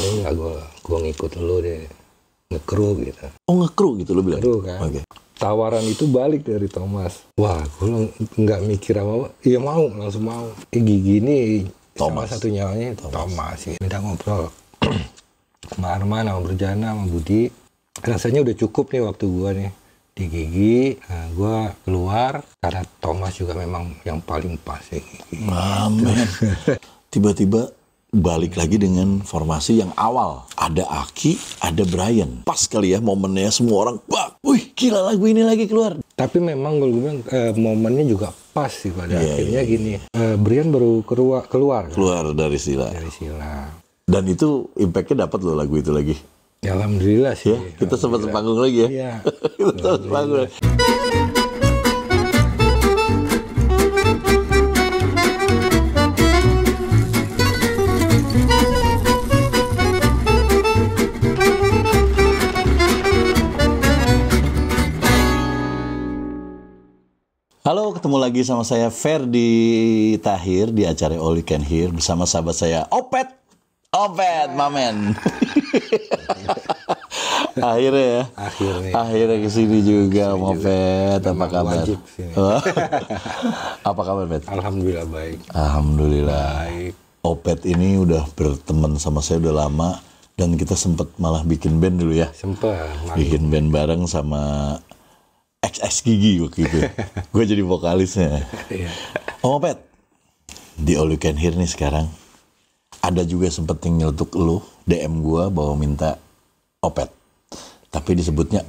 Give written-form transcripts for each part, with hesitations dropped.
ini nggak gue ngikut lu deh, nge-crew gitu. Oh, nge-crew gitu lu bilang? Nge-crew kan. Oke. Tawaran itu balik dari Thomas. Wah, gue nggak mikir apa-apa. Iya mau, langsung mau. Gigi ini salah satu nyawanya Thomas. Ya. Minta ngobrol sama Arman, sama Berjana, sama Budi. Rasanya udah cukup nih waktu gue nih di Gigi. Nah, gue keluar karena Thomas juga memang yang paling pas ya Gigi. Amin. Tiba-tiba balik lagi dengan formasi yang awal. Ada Aki, ada Brian. Pas kali ya momennya, semua orang, bak, wih gila lagu ini lagi keluar. Tapi memang gue bilang momennya juga pas sih pada akhirnya gini. Brian baru keluar Dari Sila. Dan itu impact-nya dapat loh lagu itu lagi. Ya, alhamdulillah sih. Ya, kita sempat sepanggung lagi ya. Iya. Kita sempat sepanggung. Halo, ketemu lagi sama saya Ferdi Tahir di acara All You Can Hear bersama sahabat saya Opet, Mamen. Akhirnya kesini juga Opet. Apa kabar? Apa kabar, Pet? Alhamdulillah baik. Alhamdulillah. Baik. Opet ini udah berteman sama saya udah lama dan kita sempat malah bikin band dulu ya. Sempat. Bikin band bareng sama XX Gigi waktu itu. Gue jadi vokalisnya. Om Opet, di All You Can Hear nih sekarang, ada juga sempet yang nyeletuk lu, DM gue bahwa minta Opet. Tapi disebutnya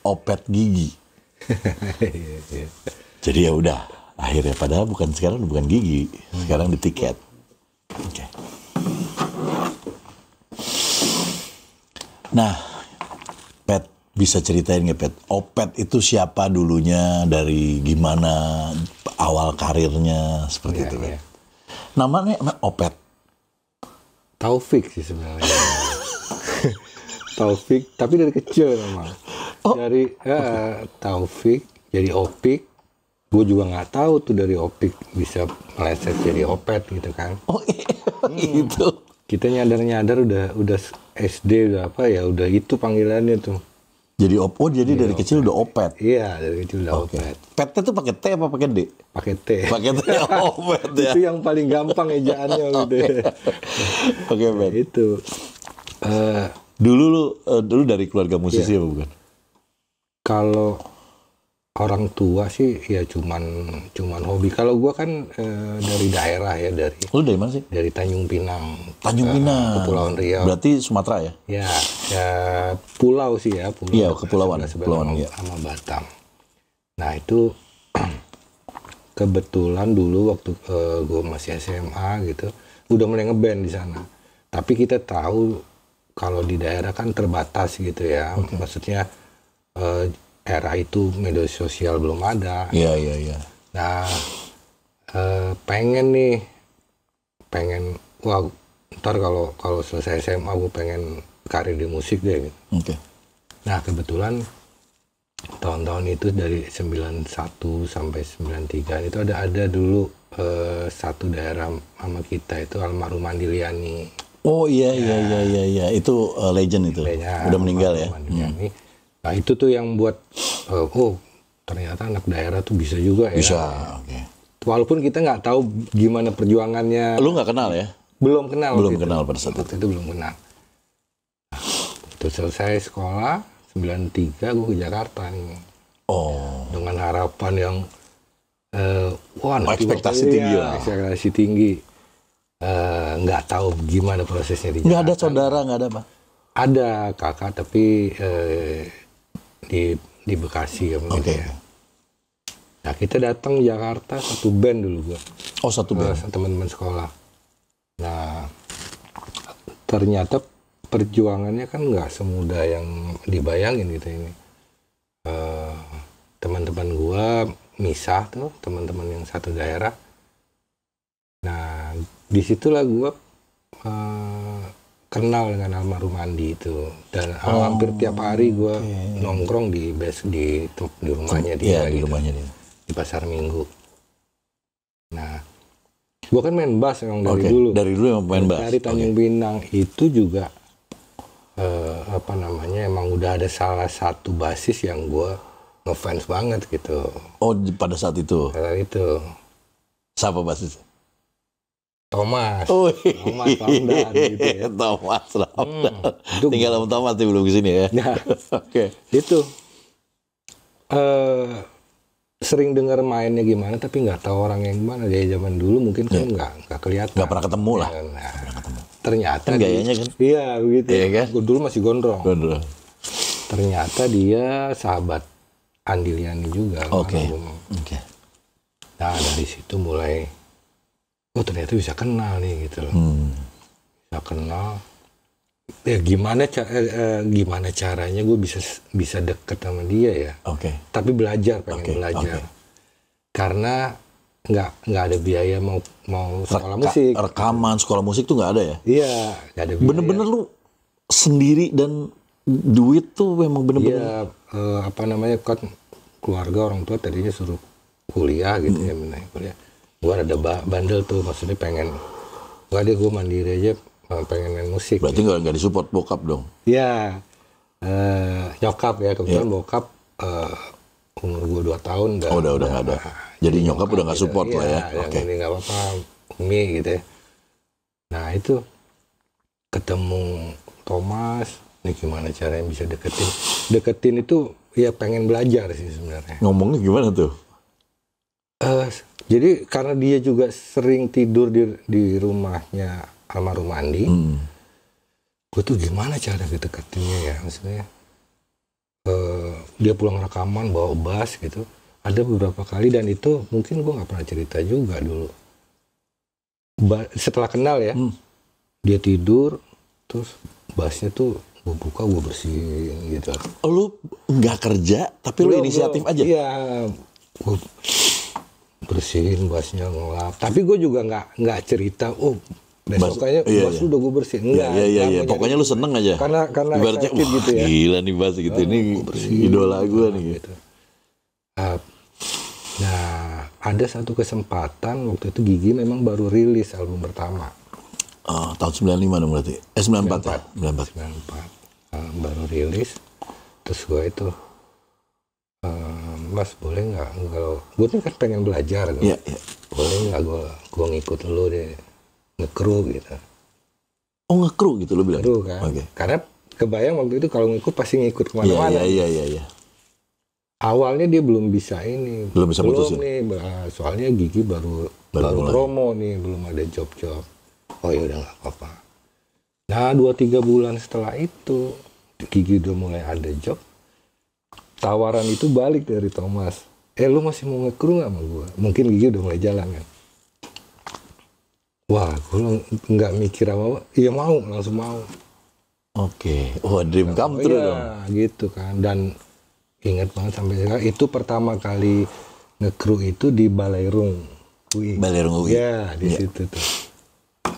Opet Gigi. Jadi ya udah, akhirnya padahal sekarang bukan Gigi, sekarang di Tiket. Oke. Nah, Pet, bisa ceritain nggak, Pet? Opet itu siapa dulunya, dari gimana awal karirnya seperti itu, Pet? Namanya Opet. Taufik sih sebenarnya. Taufik, tapi dari kecil memang. Dari Taufik, jadi Opik. Gue juga nggak tahu tuh dari Opik bisa meleset jadi Opet gitu kan. Oh gitu. Kita nyadar udah SD udah udah itu panggilannya tuh. Jadi jadi dari kecil udah Opet. Iya, dari kecil udah Opet. Petnya tuh pakai T apa pakai D? Pakai T. Pakai T, Opet ya. Itu yang paling gampang ejaannya gitu. Oke, Pet. Itu. Dulu dari keluarga musisi apa bukan? Kalau orang tua sih ya cuman hobi. Kalau gua kan dari daerah ya, Lu dari mana sih? Dari Tanjung Pinang. Tanjung Pinang. Kepulauan Riau. Berarti Sumatera ya? Ya pulau sih ya. Iya, kepulauan. Sama Batam. Nah itu kebetulan dulu waktu gua masih SMA gitu, udah mulai ngeband di sana. Tapi kita tahu kalau di daerah kan terbatas gitu ya. Maksudnya era itu media sosial belum ada. Iya. Nah, pengen ntar kalau selesai SMA gue pengen karir di musik deh gitu. Oke. Nah, kebetulan tahun-tahun itu dari 91 sampai 93 itu ada dulu satu daerah sama kita itu almarhum Mandiliani. Oh iya. Itu legend itu. Udah meninggal ya. Nah itu tuh yang buat ternyata anak daerah tuh bisa juga ya. Bisa. Oke. Walaupun kita nggak tahu gimana perjuangannya. Lu nggak kenal ya? Belum kenal pada saat itu belum kenal. Itu selesai sekolah 93 gue ke Jakarta nih. Oh. Dengan harapan yang ekspektasi tinggi lah. Ekspektasi tinggi. Nggak tahu gimana prosesnya di Jakarta. Nggak ada saudara, nggak ada apa? Ada kakak tapi di Bekasi ya begitu ya. Nah kita datang Jakarta satu band dulu gua. Oh satu band. Teman-teman sekolah. Nah ternyata perjuangannya kan nggak semudah yang dibayangin gitu ini. Teman-teman gua misah tuh, teman-teman yang satu daerah. Nah disitulah gua kenal dengan almarhum Andi itu, dan hampir tiap hari gue nongkrong di rumahnya dia, di rumahnya dia, di Pasar Minggu. Nah, gue kan main bass emang dari dulu. Dari dulu emang main bass. Dari Tanjung Pinang itu juga apa namanya, emang udah ada salah satu basis yang gue ngefans banget gitu. Oh, pada saat itu. Itu Siapa basis? Thomas. Oh, Thomas Ramdhan gitu ya. Thomas Ramdhan. Itu Tinggal Om Thomas nih, belum kesini ya. Nah, Oke. itu sering dengar mainnya gimana, tapi nggak tahu orang yang gimana. Dari zaman dulu mungkin kan nggak kelihatan. Nggak pernah ketemu lah. Nah, ternyata Kan gayanya kan? iya begitu. Iya kan? Gue dulu masih gondrong. Gondrong. Ternyata dia sahabat Andi Liani juga. Oke. Oke. Nah, dari situ mulai, oh ternyata bisa kenal nih gitu loh. Bisa kenal. Ya gimana caranya gue bisa deket sama dia ya. Oke. Tapi pengen belajar. Karena nggak ada biaya mau sekolah musik. Rekaman sekolah musik tuh nggak ada ya? Iya, nggak ada biaya. Bener-bener lu sendiri dan duit tuh memang bener-bener. Iya, apa namanya, kan keluarga orang tua tadinya suruh kuliah gitu ya, kuliah. Gue ada bandel tuh, maksudnya pengen, gue mandiri aja, pengen main musik. Berarti nggak disupport bokap dong? Iya, nyokap ya, kebetulan bokap umur gue 2 tahun udah nggak ada. Jadi nyokap udah nggak support lah ya? Oke. Ini nggak apa-apa, Umi gitu ya. Nah itu ketemu Thomas, nih gimana caranya bisa deketin itu ya, pengen belajar sih sebenarnya. Ngomongnya gimana tuh? Jadi karena dia juga sering tidur di rumahnya almarhum Andi, gue tuh gimana cara deketinnya ya, maksudnya dia pulang rekaman bawa bass gitu, ada beberapa kali, dan itu mungkin gue nggak pernah cerita juga dulu. Setelah kenal ya, dia tidur, terus bassnya tuh gue buka, gue bersihin gitu. Lu nggak kerja, tapi lu inisiatif aja? Iya, gue bersihin bassnya, ngelap. Tapi gue juga nggak cerita, oh besoknya bass udah gue bersihin. Enggak. Iya. Pokoknya lu seneng aja. Karena ibaratnya, wah gitu ya. Gila nih bass gitu, ini idola gue nih. Gitu. Nah, ada satu kesempatan waktu itu Gigi memang baru rilis album pertama. Tahun 95 dong berarti? 94 ya? 94. Baru rilis. Terus gue itu, Mas boleh nggak, kalau gue tuh kan pengen belajar, Iya. Boleh nggak gue ngikut lu deh, ngekru gitu. Oh, ngekru gitu lu bilang? Ngekru kan. Okay. Karena kebayang waktu itu kalau ngikut pasti ngikut kemana-mana. Iya. Awalnya dia belum bisa ini. Belum bisa putusin? Nih, soalnya Gigi baru promo nih, belum ada job-job. Oh ya udah nggak apa-apa. Nah 2-3 bulan setelah itu Gigi udah mulai ada job. Tawaran itu balik dari Thomas. Lu masih mau ngekru nggak sama gue? Mungkin Gigi udah mulai jalan kan. Wah, gue nggak mikir apa-apa. Iya mau, langsung mau. Oke. Wah, dream come true dong. Gitu kan. Dan ingat banget sampai sekarang, itu pertama kali ngekru itu di Balairung UI. Balairung UI? Ya, di situ tuh.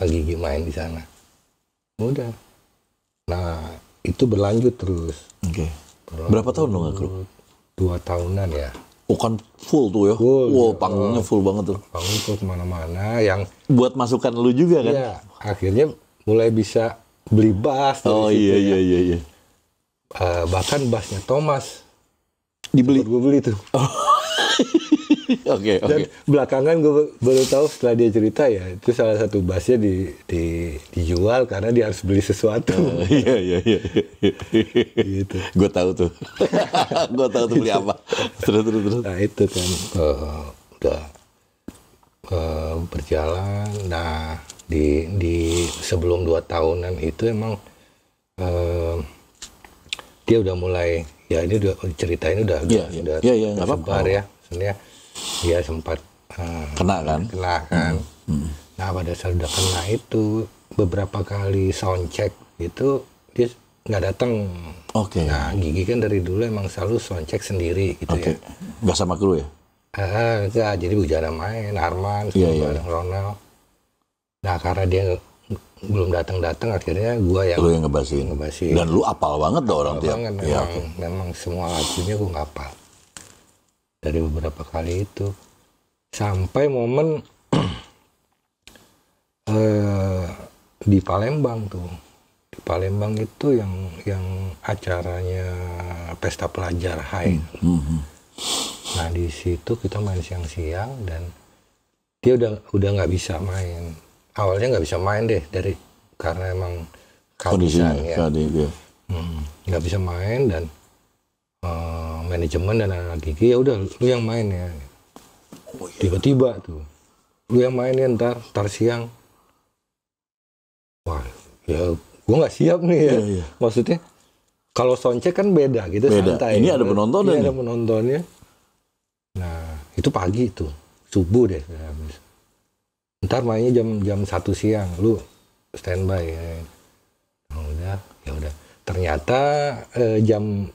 Gigi main di sana. Udah. Nah, itu berlanjut terus. Oke. Berapa tahun lo ngekru? 2 tahunan ya. Oh kan full tuh ya? Wow, panggungnya full banget tuh. Panggung full kemana-mana yang... Buat masukan lu juga kan? Iya, akhirnya mulai bisa beli bass. Oh iya. Bahkan bassnya Thomas. Dibeli? Gue beli tuh. Oke. Dan belakangan gue baru tahu setelah dia cerita ya, itu salah satu bassnya dijual karena dia harus beli sesuatu. Iya. Gitu. Gue tahu tuh. Gue tahu tuh beli apa. Terus. Nah itu kan udah berjalan. Nah di sebelum 2 tahunan itu emang dia udah mulai, ya ini udah cerita ini udah sebar ya. Sebenarnya dia sempat kena kan. Nah pada saat udah kena itu beberapa kali soundcheck itu dia nggak datang. Oke. Nah Gigi kan dari dulu emang selalu soundcheck sendiri gitu ya. Nggak sama kru ya? Enggak, jadi Bujana main, Arman, bareng Ronald. Nah karena dia belum datang akhirnya gua yang ngebasin. Dan lu apal banget dong orang tiap. Memang semua lagunya gua ngapal. Dari beberapa kali itu sampai momen di Palembang tuh Di Palembang itu yang acaranya pesta pelajar HAI. Nah di situ kita main siang-siang dan dia udah nggak bisa main. Awalnya nggak bisa main deh karena emang kehabisan ya. Nggak bisa main dan manajemen dan anak gigi ya udah lu yang main ya. Tiba-tiba tuh lu yang main ya ntar siang. Wah ya gue nggak siap nih ya. Maksudnya kalau soundcheck kan beda gitu, santai. Ini ada penontonnya. Ada penontonnya. Nah itu pagi tuh, subuh deh. Ntar mainnya jam 1 siang, lu standby ya. Nah, ya udah. Ternyata jam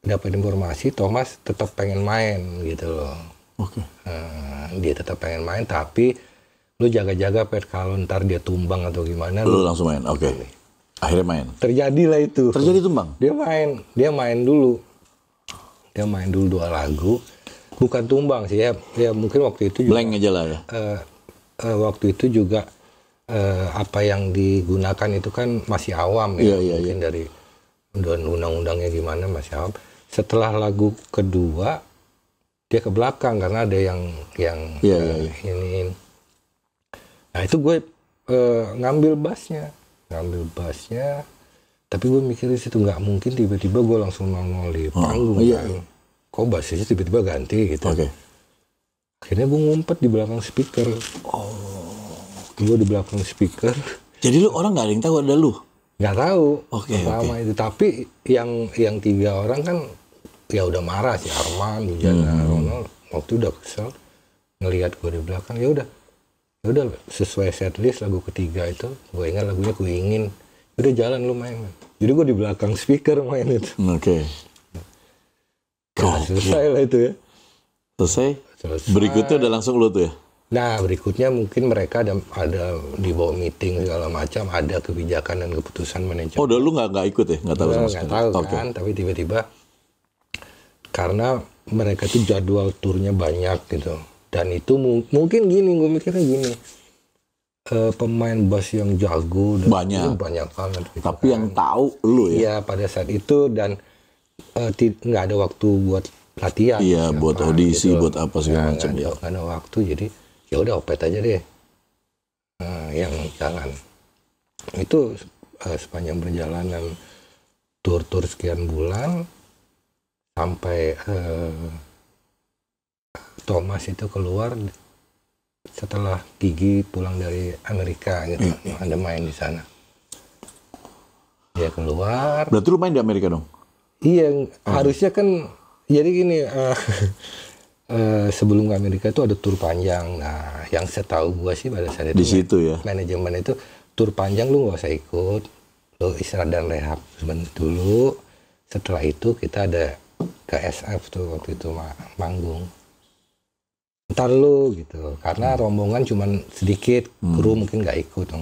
dapat informasi Thomas tetap pengen main gitu loh. Oke. Dia tetap pengen main, tapi lu jaga-jaga Pet, kalau ntar dia tumbang atau gimana. Lu langsung main, oke. Akhirnya main. Terjadilah itu. Terjadi tumbang. Dia main dulu 2 lagu. Bukan tumbang sih ya mungkin waktu itu juga. Blank aja lah ya. Waktu itu juga apa yang digunakan itu kan masih awam ya. Mungkin dari undang-undangnya gimana masih awam. Setelah lagu kedua dia ke belakang karena ada yang ini. Nah itu gue ngambil bassnya. Tapi gue mikir di situ nggak mungkin tiba-tiba gue langsung nongol di panggung kan. Kok bassnya tiba-tiba ganti gitu. Akhirnya gue ngumpet di belakang speaker. Gue di belakang speaker. Jadi lu orang nggak ada yang tahu ada lu? Nggak tahu. Pertama itu. Tapi yang 3 orang kan ya udah marah sih, Arman, Bujana, Ronald. Waktu udah kesel ngelihat gue di belakang. Ya udah sesuai setlist lagu ketiga itu. Gue ingat lagunya Ku Ingin. Udah jalan lu main. Jadi gue di belakang speaker main itu. Selesai lah itu ya. Selesai. Berikutnya udah langsung lu tuh ya? Nah berikutnya mungkin mereka ada di bawah meeting segala macam, ada kebijakan dan keputusan manajemen. Oh udah lu nggak ikut ya? Nggak tahu sama sekali? Nggak tahu kan, tapi tiba-tiba karena mereka tuh jadwal turnya banyak gitu. Dan itu mungkin gini, gue mikirnya gini. Pemain bass yang jago dan banyak banget gitu. Tapi kan yang tahu lu ya? Iya pada saat itu dan nggak ada waktu buat latihan. Iya buat audisi, gitu. Buat apa segala macam. Nggak ada waktu, jadi ya udah opet aja deh. Yang jalan. Itu sepanjang perjalanan tur sekian bulan sampai Thomas itu keluar setelah Gigi pulang dari Amerika gitu. Ada main di sana. Dia keluar. Berarti lu main di Amerika dong? Iya, harusnya kan jadi gini, sebelum ke Amerika itu ada tur panjang. Nah, yang setahu gua sih pada saat itu di situ ya. Manajemen itu tur panjang lu nggak usah ikut, lu istirahat dan rehab dulu. Setelah itu kita ada ke SF tuh waktu itu manggung. Ntar lu gitu, karena rombongan cuman sedikit, kru mungkin nggak ikut.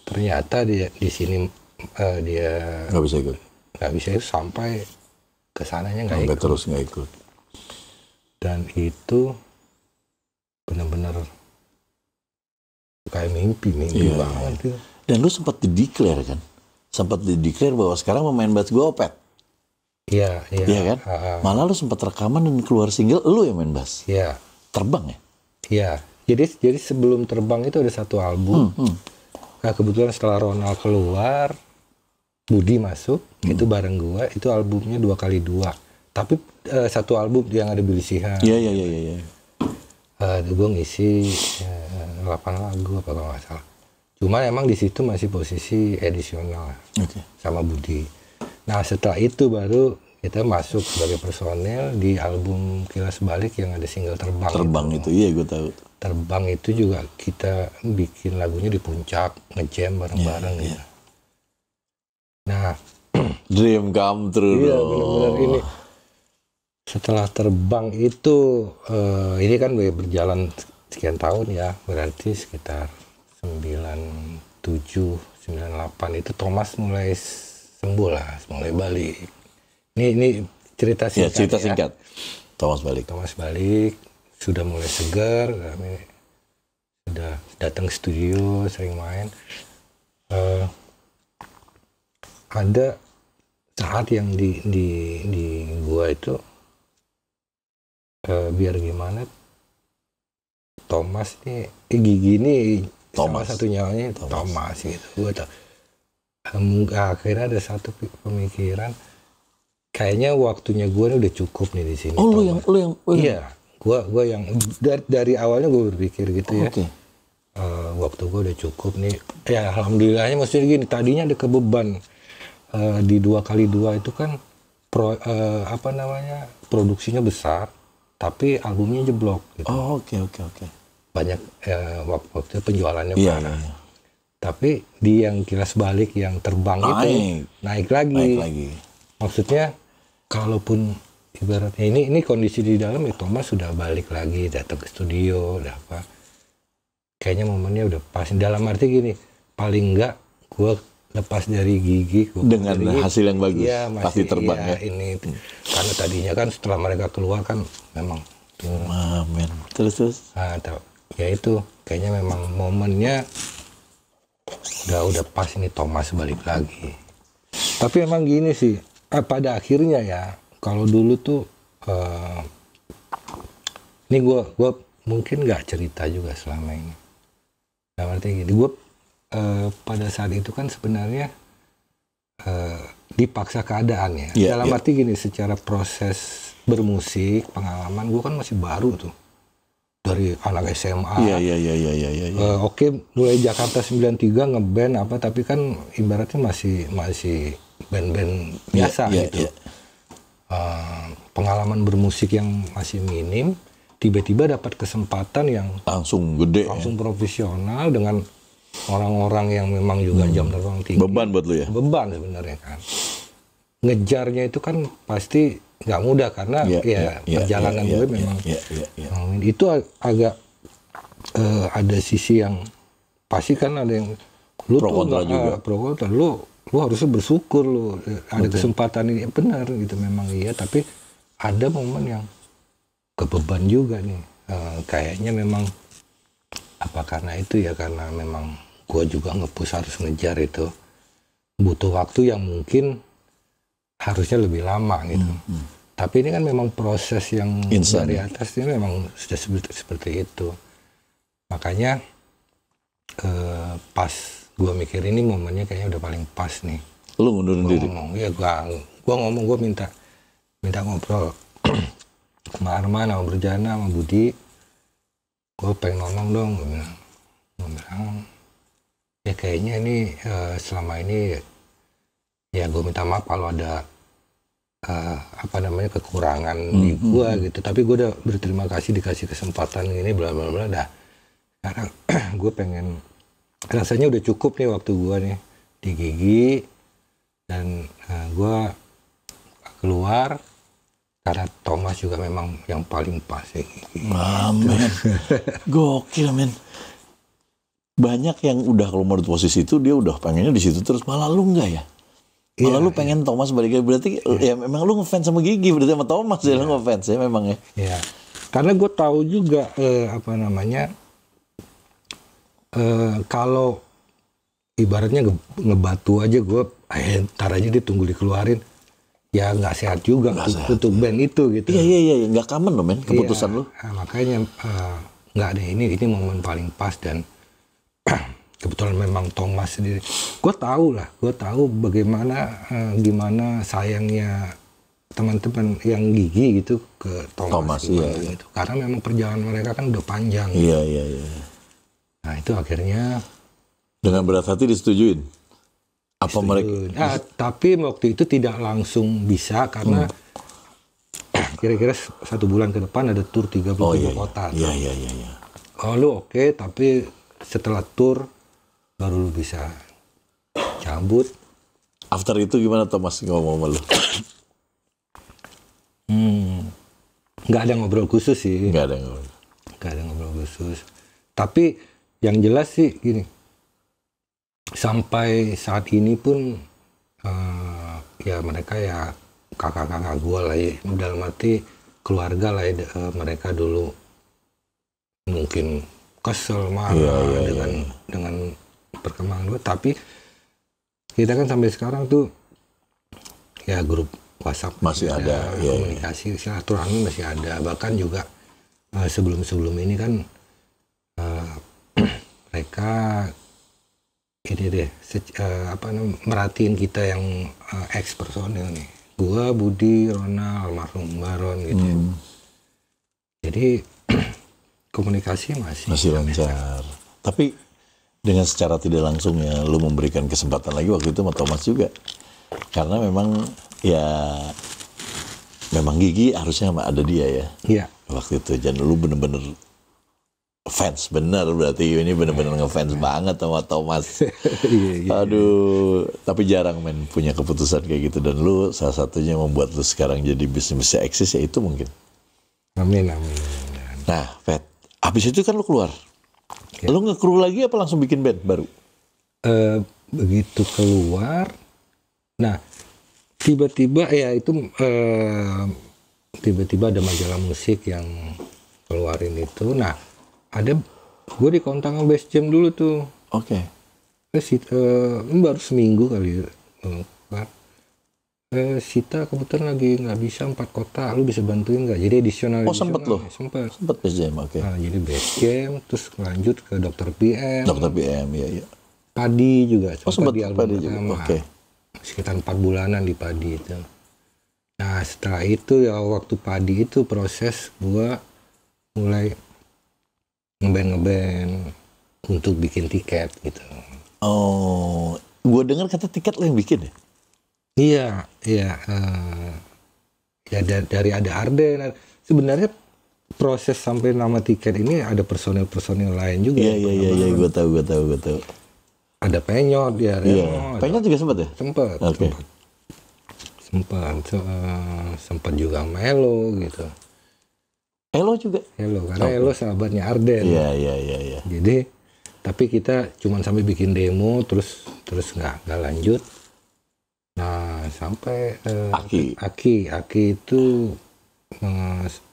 Ternyata di sini dia nggak bisa ikut. Nggak bisa itu sampai kesananya nggak ikut. Terus nggak ikut. Dan itu benar-benar kayak mimpi banget tuh. Dan lu sempat dideklar kan? Sempat dideklar bahwa sekarang pemain bass gue Opet. Iya kan? Malah lu sempat rekaman dan keluar single, lu yang main bass. Iya. Terbang ya? Iya. Jadi sebelum terbang itu ada satu album. Nah, kebetulan setelah Ronald keluar, Budi masuk, itu bareng gua, itu albumnya 2x2. Tapi satu album yang ada Billy Sihan. Iya. Gue ngisi 8 lagu apa kalau nggak salah. Cuma emang di situ masih posisi edisional sama Budi. Nah setelah itu baru kita masuk sebagai personel di album Kilas Balik yang ada single Terbang. Terbang itu iya gue tahu. Terbang itu juga kita bikin lagunya di puncak, ngejam bareng-bareng gitu. Nah, dream come true. Iya benar-benar ini. Setelah Terbang itu, ini kan berjalan sekian tahun ya, berarti sekitar 97, 98 itu Thomas mulai sembuh lah, mulai balik. Ini cerita singkat. Ya, cerita singkat. Thomas balik, sudah mulai segar, sudah datang ke studio, sering main. ada saat yang di gua itu biar gimana Thomas nih Gigi ini salah satu nyawanya Thomas gitu. Gua tahu akhirnya ada satu pemikiran kayaknya waktunya gua ini udah cukup nih di sini. Oh, lu yang iya, gua yang dari awalnya gua berpikir gitu ya. Oke. Waktu gua udah cukup nih. Ya alhamdulillahnya maksudnya gini, tadinya ada kebeban di 2x2 itu kan produksinya besar tapi albumnya jeblok gitu. Oh, oke. Banyak waktu penjualannya Iya. Tapi di yang Kilas Balik yang terbang itu naik lagi. Maksudnya kalaupun ibaratnya ini kondisi di dalam ya Thomas sudah balik lagi, datang ke studio, udah apa. Kayaknya momennya udah pas. Dalam arti gini, paling enggak gue lepas dari Gigi dengan hasil yang bagus, ya, pasti terbang ya. Ini karena tadinya kan setelah mereka keluar kan memang terus. Nah, ya itu kayaknya memang momennya udah pas ini Thomas balik lagi. Tapi emang gini sih, pada akhirnya ya kalau dulu tuh ini gue mungkin nggak cerita juga selama ini. Nah, artinya gini, gue pada saat itu kan sebenarnya dipaksa keadaan ya. Dalam arti gini, secara proses bermusik, pengalaman gue kan masih baru tuh. Dari anak SMA. Iya. Oke, mulai Jakarta 93 ngeband apa, tapi kan ibaratnya masih band-band biasa gitu. Pengalaman bermusik yang masih minim, tiba-tiba dapat kesempatan yang langsung gede, langsung profesional dengan orang-orang yang memang juga jam terbang tinggi. Beban buat lu ya? Beban sebenarnya kan. Ngejarnya itu kan pasti nggak mudah karena perjalanan gue memang itu agak ada sisi yang pasti kan ada yang lu pro kontra juga. Pro kontra, lu harusnya bersyukur lu ada kesempatan ini benar gitu memang iya, tapi ada momen yang kebeban juga nih. Kayaknya memang apa karena itu ya, karena memang gue juga nge-push harus ngejar itu, butuh waktu yang mungkin harusnya lebih lama gitu. Tapi ini kan memang proses yang dari atas ini memang sudah seperti itu. Makanya pas gue mikir ini momennya kayaknya udah paling pas nih. Lu ngundurin diri? Gue minta ngobrol sama Arman, sama Berjana, sama Budi. Gue pengen nonong dong. Gue bilang, ya kayaknya ini selama ini ya gue minta maaf kalau ada kekurangan di gue gitu. Tapi gue udah berterima kasih dikasih kesempatan ini bla bla bla dah. Sekarang gue pengen, rasanya udah cukup nih waktu gue nih di Gigi, dan gue keluar karena Thomas juga memang yang paling pas ya. Amin. Gokil men. Banyak yang udah kalau menurut posisi itu dia udah pengennya di situ terus, malah lu enggak ya? Malah lu pengen Thomas balik, berarti ya memang lu ngefans sama Gigi, berarti sama Thomas ya lu ngefans ya memang ya. Iya. Karena gue tahu juga kalau ibaratnya ngebatu aja gue, ntar aja dia tunggu dikeluarin. Ya nggak sehat juga untuk band itu gitu. Iya, nggak common loh men keputusan lu. Nah, makanya nggak ada ini momen paling pas, dan kebetulan memang Thomas sendiri. Gue tahu bagaimana gimana sayangnya teman-teman yang Gigi gitu ke Thomas gitu. Karena memang perjalanan mereka kan udah panjang. Iya. Nah itu akhirnya dengan berat hati disetujuin. Apa mereka? Tapi waktu itu tidak langsung bisa karena kira-kira 1 bulan ke depan ada tur 33 kota. Iya. Oh lu oke, tapi setelah tur baru lu bisa cabut. After itu gimana Thomas ngomong sama lu? Nggak ada ngobrol khusus sih. Nggak ada ngobrol khusus. Tapi yang jelas sih gini. Sampai saat ini pun ya mereka ya kakak-kakak gue lah ya, dalam arti keluarga lah ya. Mereka dulu mungkin kesel marah dengan perkembangan gue, tapi kita kan sampai sekarang tuh ya grup WhatsApp Masih ada, iya, komunikasi silaturahmi masih ada, bahkan juga sebelum ini kan mereka ini deh merhatiin kita yang ex personil nih, gua, Budi, Ronald, almarhum Baron gitu. Jadi komunikasi masih lancar. Tapi dengan secara tidak langsung ya, lu memberikan kesempatan lagi waktu itu sama Thomas juga. Karena memang Gigi harusnya ada dia ya. Iya. Waktu itu, dan lu bener-bener fans, bener berarti ini bener-bener ngefans banget sama Thomas. Iya. Aduh, tapi jarang men punya keputusan kayak gitu, dan lu salah satunya membuat lu sekarang jadi bisa eksis ya itu mungkin. Amin. Nah, Pet, abis itu kan lu keluar. Ya. Lu nge-crew lagi apa langsung bikin band baru? Begitu keluar, nah tiba-tiba ya itu tiba-tiba ada majalah musik yang keluarin itu. Nah, gue dikontak sama Bass Jam dulu tuh. Oke. Baru seminggu kali. Sita kebetulan lagi nggak bisa 4 kota, lu bisa bantuin nggak? Jadi edisional. Oh sempet loh. Sempet Bass Jam, oke. Nah, jadi Bass Jam, terus lanjut ke Dr. PM. Dr. PM, iya. Padi juga. Sempet di album Padi juga, oke. Sekitar 4 bulanan di Padi itu. Nah setelah itu ya waktu Padi itu proses gua mulai ngeband untuk bikin tiket gitu. Oh, gua dengar kata tiket lo yang bikin ya? Iya. Ya dari ada Arden. Sebenarnya proses sampai nama tiket ini ada personil lain juga. Iya, gue tahu. Ada Penyot ya. Iya. Penyot juga sempat ya? Sempat. Okay. Sempat juga Melo gitu. Elo juga? Elo, karena Elo sahabatnya Arden. Iya. Jadi, tapi kita cuma sampai bikin demo, terus nggak lanjut. Nah, sampai Aki itu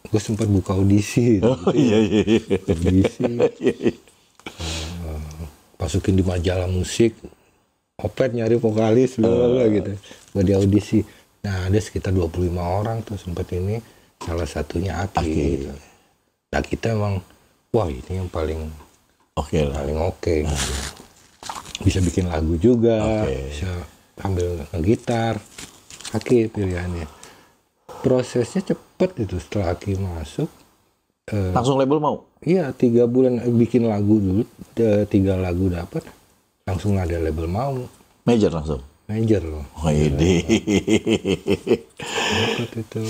gue sempat buka audisi. Oh iya. Audisi. Masukin di majalah musik. Opet nyari vokalis gitu. Buat di audisi. Nah, ada sekitar 25 orang tuh sempat ini. Salah satunya Aki. Gitu. Nah, kita emang wah ini yang paling oke. Gitu. Bisa bikin lagu juga, bisa ambil gitar. Aki pilihannya. Prosesnya cepet itu setelah Aki masuk. Langsung label mau? Iya, 3 bulan bikin lagu dulu, 3 lagu dapat, langsung ada label mau. Major langsung? Major loh. Oh ini. Itu.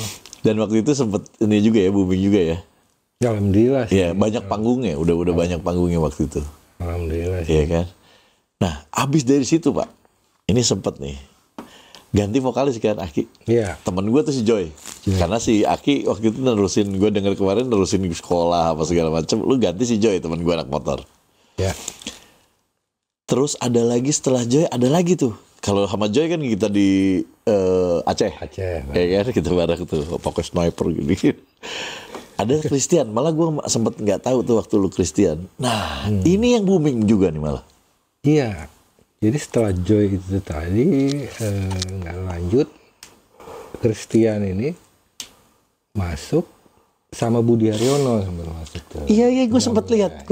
Dan waktu itu sempet ini juga ya, booming juga ya? Ya, alhamdulillah sih. Iya, banyak panggungnya, udah banyak panggungnya waktu itu. Alhamdulillah sih. Iya kan? Nah, abis dari situ Pak, ini sempet nih, ganti vokalis kan Aki. Iya. Temen gue tuh si Joy. Karena si Aki waktu itu nerusin, gue denger kemarin nerusin sekolah apa segala macem. Lu ganti si Joy, temen gue anak motor. Ya. Terus ada lagi setelah Joy, ada lagi tuh. Kalau sama Joy kan kita di Aceh. Ya kan, kita bareng tuh, pakai sniper gitu. Ada Christian, malah gue sempet nggak tahu tuh waktu lu Christian. Nah, ini yang booming juga nih malah. Iya. Jadi setelah Joy itu tadi nggak lanjut, Christian ini masuk sama Budi Haryono sempat masuk tuh. Iya, gue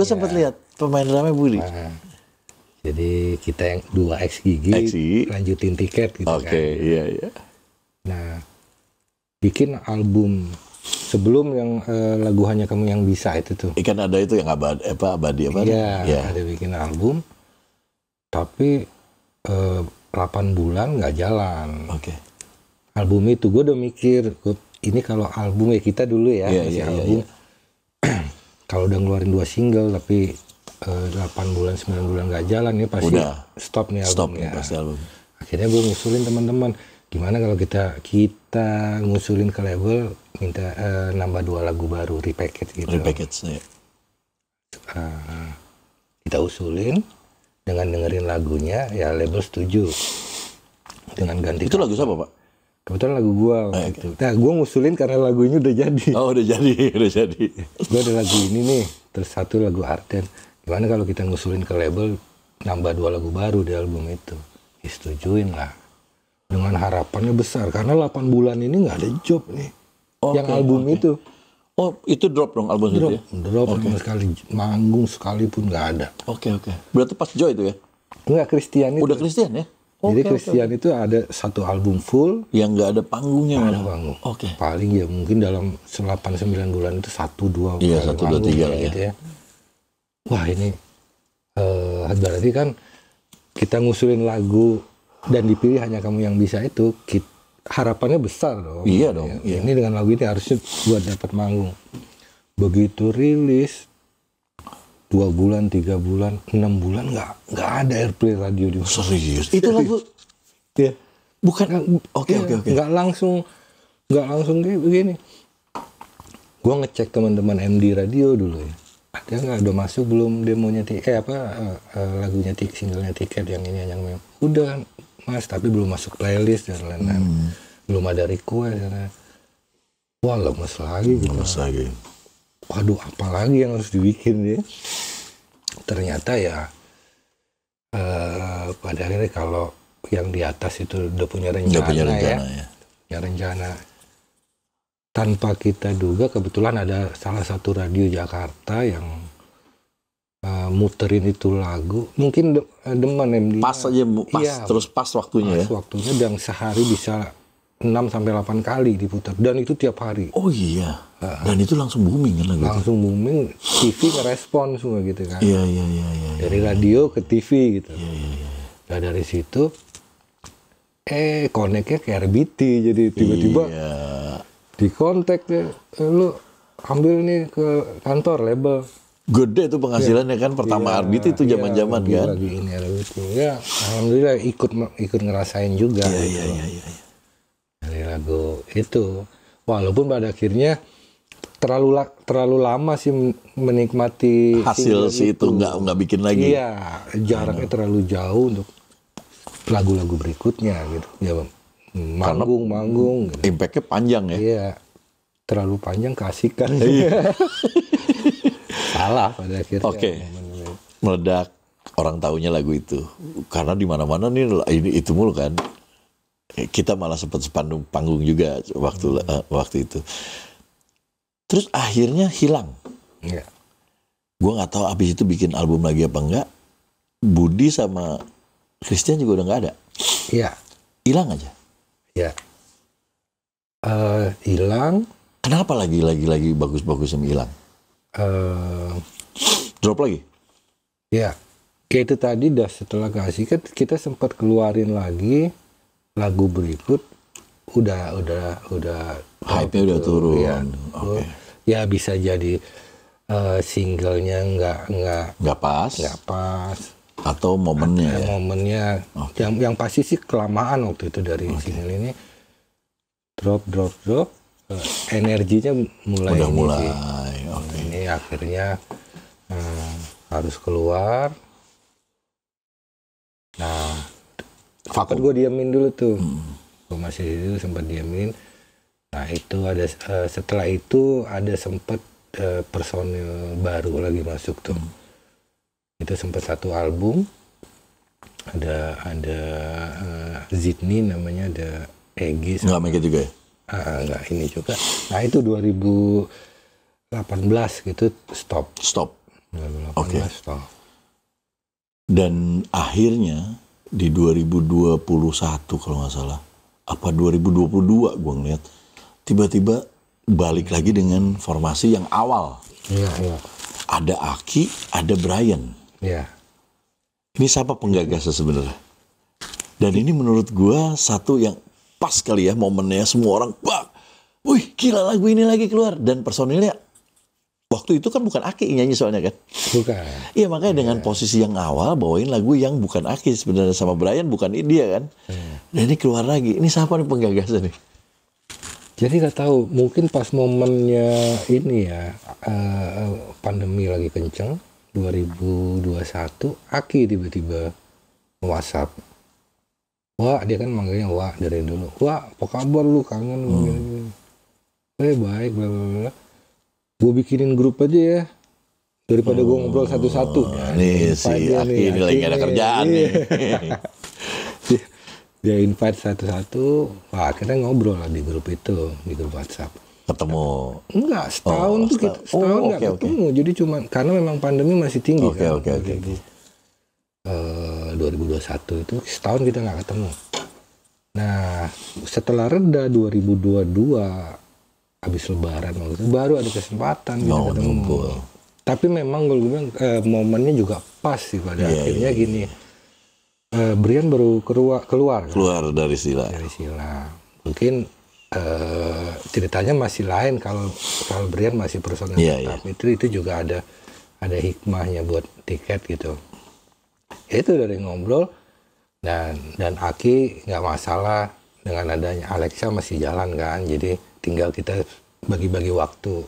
sempat lihat, pemain drama Budi. Nah, jadi kita yang 2 X Gigi lanjutin tiket gitu kan. Oke, iya. Nah, bikin album sebelum yang lagu Hanya Kamu Yang Bisa itu tuh. Ikan ada itu yang abadi apa? Iya, ada bikin album. Tapi 8 bulan nggak jalan. Oke. Album itu gue udah mikir, ini kalau album ya kita dulu ya, album. Kalau udah ngeluarin 2 single tapi 8 bulan 9 bulan nggak jalan nih pasti udah stop nih album. Stop nih pasti album. Akhirnya gue ngusulin teman-teman, gimana kalau kita ngusulin ke label minta nambah 2 lagu baru, repackage gitu. Repackage ya. Kita usulin. Dengan dengerin lagunya, ya label setuju. Dengan ganti. Itu lagu siapa, Pak? Kebetulan lagu gua. Gitu. Nah, gua ngusulin karena lagunya udah jadi. Oh, udah jadi. Gua ada lagu ini nih, terus 1 lagu Arden. Gimana kalau kita ngusulin ke label, nambah 2 lagu baru di album itu? Disetujuin lah. dengan harapannya besar karena 8 bulan ini nggak ada job nih. Yang album itu. Oh, itu drop dong album itu ya? Drop sama sekali, manggung sekalipun nggak ada. Oke. Berarti pas Joy itu ya? Enggak, Christian itu. Udah Christian ya? Jadi Christian itu ada satu album full yang nggak ada panggungnya. Nggak ada panggung. Paling ya mungkin dalam 8-9 bulan itu 1-2 Iya, 1-2-3 lah gitu ya. Wah ini berarti kan kita ngusulin lagu dan dipilih Hanya Kamu Yang Bisa itu, harapannya besar dong. Iya dong. Ya. Ini dengan lagu ini harusnya buat dapat manggung. Begitu rilis 2 bulan, 3 bulan, 6 bulan nggak ada airplay radio di mana. Serius? Itu lagu ya. Bukan. Oke. Nggak langsung kayak begini. Gua ngecek teman-teman MD radio dulu ya. Ada nggak, udah masuk belum demonya lagunya singlenya Tiket yang ini yang udah Mas, tapi belum masuk playlist dan lain-lain. Belum ada request dan wah, lemes lagi gitu. Waduh, apa lagi yang harus dibikin ya? Ternyata ya pada akhirnya kalau yang di atas itu udah punya rencana, ya rencana. Tanpa kita duga kebetulan ada salah satu radio Jakarta yang muterin itu lagu. Mungkin demen MD. Pas aja, terus pas waktunya ya. Waktunya dan sehari bisa 6-8 kali diputar dan itu tiap hari. Oh iya. Dan itu langsung booming kan lagu. Langsung booming, TV ngerespon semua gitu kan. Iya. Dari radio ke TV gitu. Iya. Nah dari situ koneknya ke RBT, jadi tiba-tiba dikontak deh, lu ambil nih ke kantor label. Gede tuh penghasilannya kan pertama RBT itu zaman-zaman kan. Lagi ini RBT. Ya alhamdulillah ikut ngerasain juga. Iya. Dari lagu itu, walaupun pada akhirnya terlalu lama sih menikmati hasil si itu nggak bikin lagi. Iya, jaraknya terlalu jauh untuk lagu-lagu berikutnya gitu. Ya manggung gitu. Impactnya panjang ya. Iya, terlalu panjang keasikan. Salah pada akhirnya. Oke. Meledak, orang taunya lagu itu karena di mana-mana nih ini itu mulu kan. Kita malah sempat sepandung panggung juga waktu itu. Terus akhirnya hilang. Iya. Gue nggak tahu abis itu bikin album lagi apa enggak. Budi sama Christian juga udah nggak ada. Iya. Hilang aja. Iya. Hilang. Kenapa lagi bagus-bagusnya hilang? Drop lagi. Iya. Kayak itu tadi setelah kasih kan kita sempat keluarin lagi lagu berikut, udah hype-nya udah turun. Ya, ya bisa jadi singlenya nggak pas atau momennya yang pasti sih kelamaan waktu itu dari single ini drop energinya mulai ini akhirnya harus keluar. Nah, sempat gue diamin dulu tuh. Gue masih itu sempat diamin. Nah itu ada setelah itu ada sempat personil baru lagi masuk tuh. Itu sempat satu album. Ada Zidni namanya, ada Egy. Nggak make it juga ya? Nggak ini juga. Nah itu 2018 gitu stop. 2018 stop. Dan akhirnya di 2021 kalau nggak salah, apa 2022 gue ngeliat, tiba-tiba balik lagi dengan formasi yang awal. Iya. Ada Aki, ada Brian. Iya. Ini siapa penggagasnya sebenarnya? Dan ini menurut gue satu yang pas kali ya momennya, semua orang, wih gila lagu ini lagi keluar. Dan personilnya waktu itu kan bukan Aki nyanyi soalnya kan? Bukan. Iya makanya dengan posisi yang awal bawain lagu yang bukan Aki sebenarnya sama Brian, bukan dia kan? Dan ini keluar lagi. Ini siapa nih penggagasnya nih? Jadi nggak tahu. Mungkin pas momennya ini ya pandemi lagi kenceng 2021, Aki tiba-tiba WhatsApp. Wah dia kan manggilnya Wah dari dulu. Wah apa kabar lu, kangen lu? Baik bla bla bla. Gue bikinin grup aja ya daripada gue ngobrol satu-satu. Nih si Aki ini lagi ada kerjaan nih. Dia invite satu-satu, wah akhirnya ngobrol lah di grup itu, di grup WhatsApp. Ketemu. Enggak, setahun tuh kita setahun nggak ketemu. Jadi cuma karena memang pandemi masih tinggi kan. 2021 itu setahun kita nggak ketemu. Nah, setelah reda 2022 habis Lebaran waktu itu baru ada kesempatan kita ketemu. Tapi memang gue bilang momennya juga pas sih pada akhirnya gini. Brian baru keluar dari Sila. Mungkin ceritanya masih lain kalau Brian masih personel tetap. Itu juga ada hikmahnya buat tiket gitu. Itu dari ngobrol dan Aki nggak masalah dengan adanya Alexa masih jalan kan, jadi tinggal kita bagi-bagi waktu.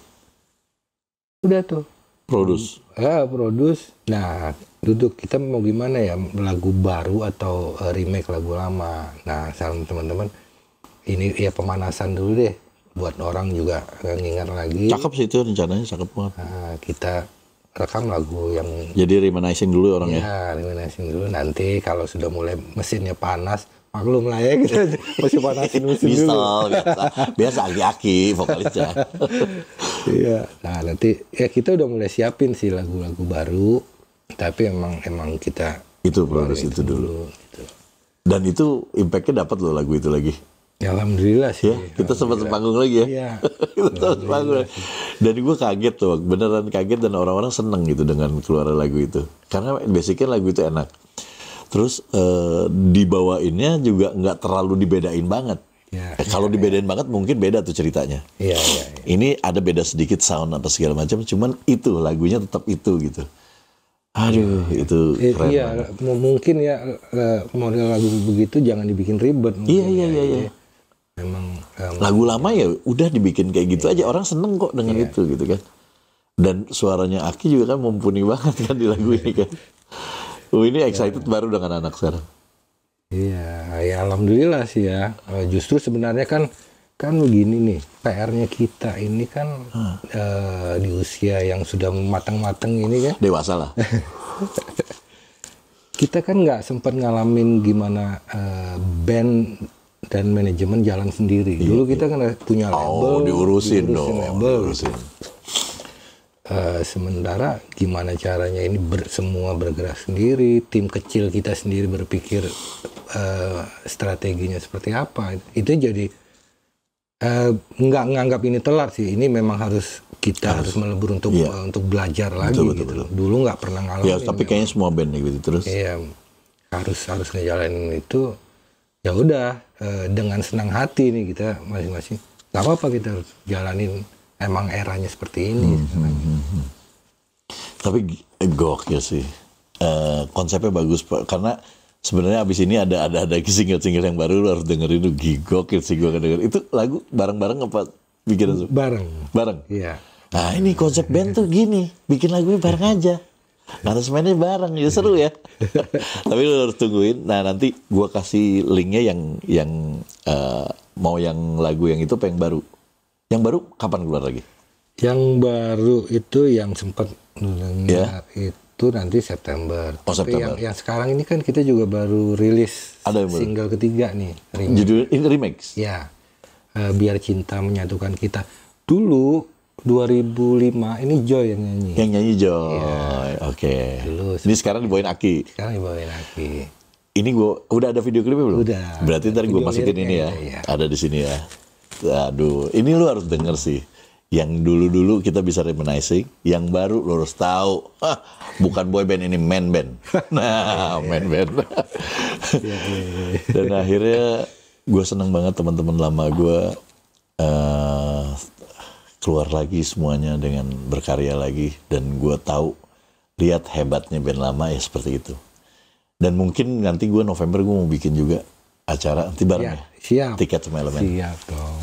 Udah tuh. Produce. Nah, duduk kita mau gimana ya, lagu baru atau remake lagu lama. Nah, sama teman-teman ini ya pemanasan dulu deh, buat orang juga ngingat lagi. Cakep sih itu rencananya, cakep banget. Nah, kita rekam lagu yang jadi reminiscing dulu orangnya. Ya, reminiscing dulu. Nanti kalau sudah mulai mesinnya panas, maklum lah ya kita masih panasin mesin dulu. Biasa aki-aki vokalisnya. Iya. Nah, nanti ya kita udah mulai siapin sih lagu-lagu baru, tapi emang kita itu produksi itu dulu. Gitu. Dan itu impactnya dapat loh lagu itu lagi. Ya, alhamdulillah sih. Ya, kita sempat panggung lagi ya. Iya. Kita panggung. Dan gue kaget tuh, beneran kaget dan orang-orang seneng gitu dengan keluar lagu itu. Karena basicnya lagu itu enak. Terus dibawainnya juga nggak terlalu dibedain banget. Ya, kalau dibedain banget mungkin beda tuh ceritanya. Iya. Ini ada beda sedikit sound apa segala macam, cuman itu lagunya tetap itu gitu. Aduh, itu keren. Iya, mungkin ya model lagu begitu jangan dibikin ribet. Iya. Memang lagu lama ya udah dibikin kayak gitu aja, orang seneng kok dengan itu gitu kan. Dan suaranya Aki juga kan mumpuni banget kan di lagu ini kan. Ini excited baru dengan anak sekarang. Iya, ya alhamdulillah sih ya. Justru sebenarnya kan begini nih, PR-nya kita ini kan di usia yang sudah matang-matang ini kan. Dewasa lah. Kita kan nggak sempat ngalamin gimana band dan manajemen jalan sendiri. Dulu kita kan punya label, diurusin label. Sementara gimana caranya ini semua bergerak sendiri, tim kecil kita sendiri berpikir strateginya seperti apa. Itu jadi nggak nganggap ini telat sih. Ini memang harus melebur untuk belajar lagi betul. Dulu nggak pernah ngalamin. Ya, tapi kayaknya semua band gitu terus. Iya, harus ngejalanin itu. Ya udah, dengan senang hati nih kita masing-masing. Gak apa-apa kita harus jalanin, emang eranya seperti ini. Tapi gokil sih, konsepnya bagus Pak. Karena sebenarnya abis ini ada single-single yang baru, lu harus dengerin lu. Gokil sih gue denger. Itu lagu bareng-bareng apa bikin? Bareng? Iya. Nah ini konsep band tuh gini, bikin lagunya bareng aja. Harus mainnya bareng, ya seru ya. Tapi lu harus tungguin. Nah nanti gua kasih linknya yang mau yang lagu yang itu apa yang baru? Yang baru kapan keluar lagi? Yang baru itu yang sempat itu nanti September. Tapi yang sekarang ini kan kita juga baru rilis single ketiga nih. Judul ini remix? Ya, Biar Cinta Menyatukan Kita. Dulu 2005 ini Joy yang nyanyi. Yang nyanyi Joy. Ya. Oke. Ini sekarang dibawain Aki. Ini gua udah ada video klipnya belum? Udah. Berarti ntar gua masukin ini ya. Ada di sini ya. Aduh, ini lu harus denger sih. Yang dulu kita bisa reminiscing, yang baru lu harus tahu. Bukan boy band, ini man band. Nah, man band. Dan akhirnya gua seneng banget teman-teman lama gua keluar lagi semuanya dengan berkarya lagi, dan gue tahu lihat hebatnya band lama ya seperti itu. Dan mungkin nanti gue November gue mau bikin juga acara nanti bareng ya. Siap. Tiket sama Elemen. Siap dong.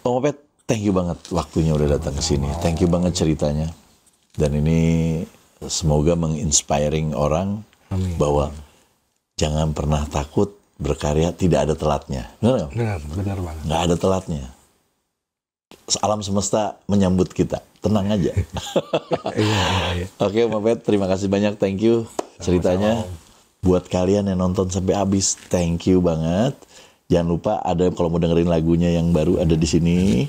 Om Opet, thank you banget waktunya udah datang ke sini. Thank you banget ceritanya. Dan ini semoga menginspiring orang. Amin. Bahwa jangan pernah takut berkarya, tidak ada telatnya. Benar nggak? Benar banget. Nggak ada telatnya. Alam semesta menyambut kita, tenang aja. Iya. Oke, Om Opet, terima kasih banyak, thank you ceritanya. Buat kalian yang nonton sampai habis, thank you banget. Jangan lupa ada kalau mau dengerin lagunya yang baru ada di sini.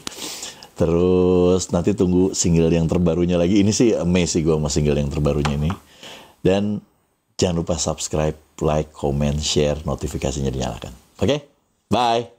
Terus nanti tunggu single yang terbarunya lagi. Ini sih amazing gue sama single yang terbarunya ini. Dan jangan lupa subscribe, like, comment, share, notifikasinya dinyalakan. Oke? Bye!